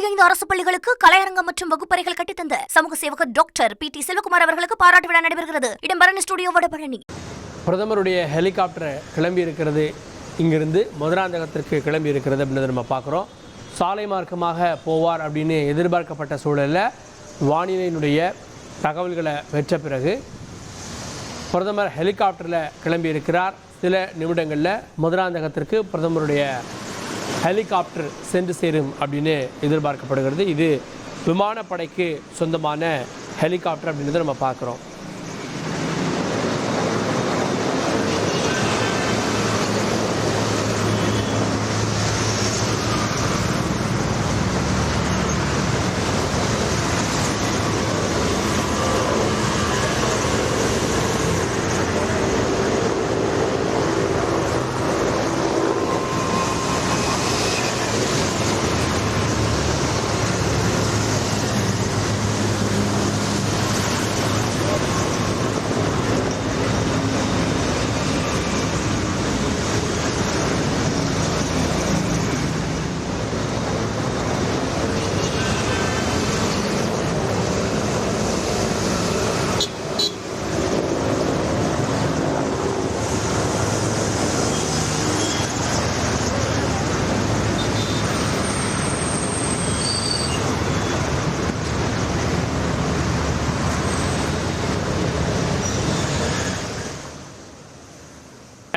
25 அரசு பள்ளிகளுக்கு கலையரங்கம் மற்றும் வகுப்பறைகள் கட்டித்தந்த சமூக சேவகர் டாக்டர் PT செல்வகுமார் அவர்களுக்கு பாராட்டு விழா நடைபெறுகிறது. இடம்பெறும் ஸ்டுடியோ வடபழனி. பிரதமருடைய ஹெலிகாப்டர் கிளம்பி இருக்கிறது, இங்கிருந்து மதுராந்தகத்திற்கு கிளம்பி இருக்கிறது அப்படின்றத நம்ம பார்க்குறோம். சாலை மார்க்கமாக போவார் அப்படின்னு எதிர்பார்க்கப்பட்ட சூழலில் வானிலையினுடைய தகவல்களை பெற்ற பிறகு பிரதமர் ஹெலிகாப்டரில் கிளம்பி இருக்கிறார். சில நிமிடங்களில் மதுராந்தகத்திற்கு பிரதமருடைய ஹெலிகாப்டர் சென்று சேரும் அப்படின்னு எதிர்பார்க்கப்படுகிறது. இது விமானப்படைக்கு சொந்தமான ஹெலிகாப்டர் அப்படின்றத நம்ம பார்க்குறோம்.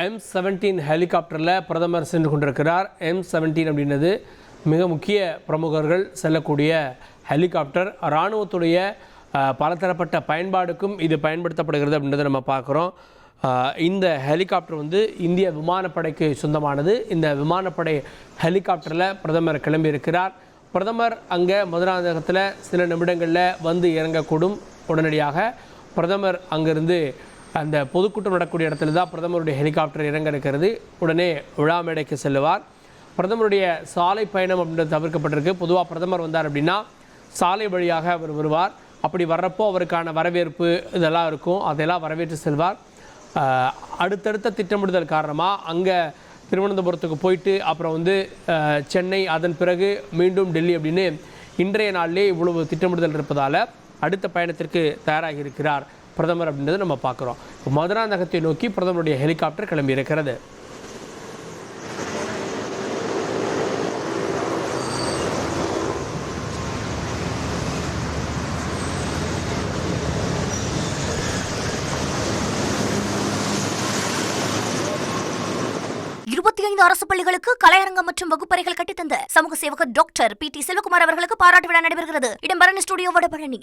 M17 ஹெலிகாப்டரில் பிரதமர் சென்று கொண்டிருக்கிறார். M17 அப்படின்றது மிக முக்கிய பிரமுகர்கள் செல்லக்கூடிய ஹெலிகாப்டர். இராணுவத்துடைய பலதரப்பட்ட பயன்பாடுக்கும் இது பயன்படுத்தப்படுகிறது அப்படின்றத நம்ம பார்க்குறோம். இந்த ஹெலிகாப்டர் இந்திய விமானப்படைக்கு சொந்தமானது. இந்த விமானப்படை ஹெலிகாப்டரில் பிரதமர் கிளம்பியிருக்கிறார். பிரதமர் அங்கே மதுராந்தகத்தில் சில நிமிடங்களில் இறங்கக்கூடும். உடனடியாக பிரதமர் அங்கிருந்து அந்த பொதுக்கூட்டம் நடக்கூடிய இடத்துல தான் பிரதமருடைய ஹெலிகாப்டர் இறங்க இருக்கிறது. உடனே விழா மேடைக்கு செல்லுவார். பிரதமருடைய சாலை பயணம் அப்படின்றது தவிர்க்கப்பட்டிருக்கு. பொதுவாக பிரதமர் வந்தார் அப்படின்னா சாலை வழியாக அவர் வருவார். அப்படி வர்றப்போ அவருக்கான வரவேற்பு இதெல்லாம் இருக்கும். அதெல்லாம் வரவேற்று செல்வார். அடுத்தடுத்த திட்டமிடுதல் காரணமாக அங்கே திருவனந்தபுரத்துக்கு போயிட்டு அப்புறம் சென்னை, அதன் பிறகு மீண்டும் டெல்லி அப்படின்னு இன்றைய நாளிலே இவ்வளவு திட்டமிடுதல் இருப்பதால் அடுத்த பயணத்திற்கு தயாராகி இருக்கிறார் பிரதமர் அப்படின்றத நம்ம பார்க்குறோம். மதுராந்தகத்தை நோக்கி பிரதமருடைய ஹெலிகாப்டர் கிளம்பி இருக்கிறது. அரசு பள்ளிகளுக்கு கலையரங்கம் மற்றும் வகுப்பறைகள் கட்டித்தந்த சமூக சேவகர் டாக்டர் PT செல்வகுமார் அவர்களுக்கு பாராட்டு விழா நடைபெறுகிறது. இடம்பெறும் ஸ்டுடியோ வடபழனி.